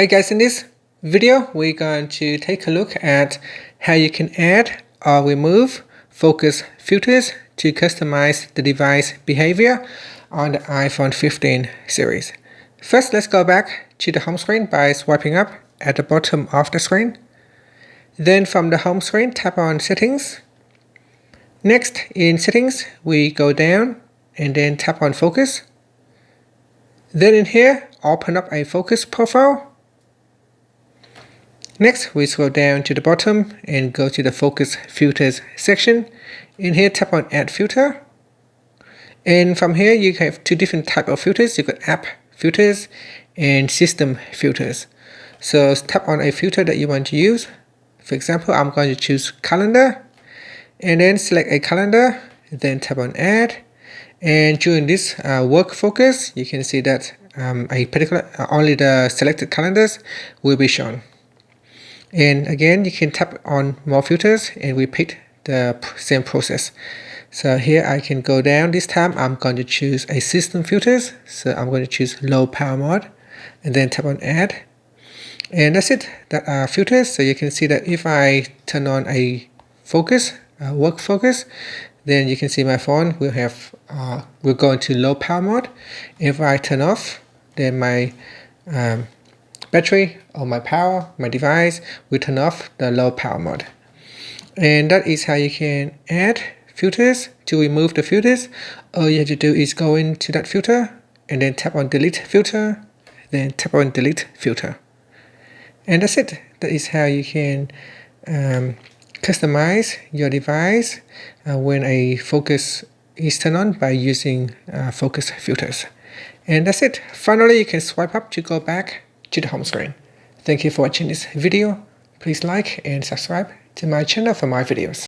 Hey guys, in this video we're going to take a look at how you can add or remove focus filters to customize the device behavior on the iPhone 15 series. First, let's go back to the home screen by swiping up at the bottom of the screen. Then from the home screen, tap on Settings. Next, in Settings, we go down and then tap on Focus. Then in here, open up a focus profile. Next, we scroll down to the bottom and go to the Focus Filters section. In here, tap on Add Filter. And from here, you have two different types of filters. You got App Filters and System Filters. So tap on a filter that you want to use. For example, I'm going to choose Calendar. And then select a calendar. Then tap on Add. And during this work focus, you can see that only the selected calendars will be shown. And again, you can tap on more filters and repeat the same process. So here I can go down. This time I'm going to choose a system filters. So I'm going to choose low power mode and then tap on add. And that's it. That are filters. So you can see that if I turn on a focus, work focus, then you can see my phone will go into low power mode. If I turn off, then my battery or my device will turn off the low power mode. And that is how you can add filters. To remove the filters, all you have to do is go into that filter and then tap on delete filter, then tap on delete filter. And that's it. That is how you can customize your device when a focus is turned on by using focus filters. And that's it. Finally, you can swipe up to go back to the home screen. Thank you for watching this video. Please like and subscribe to my channel for more videos.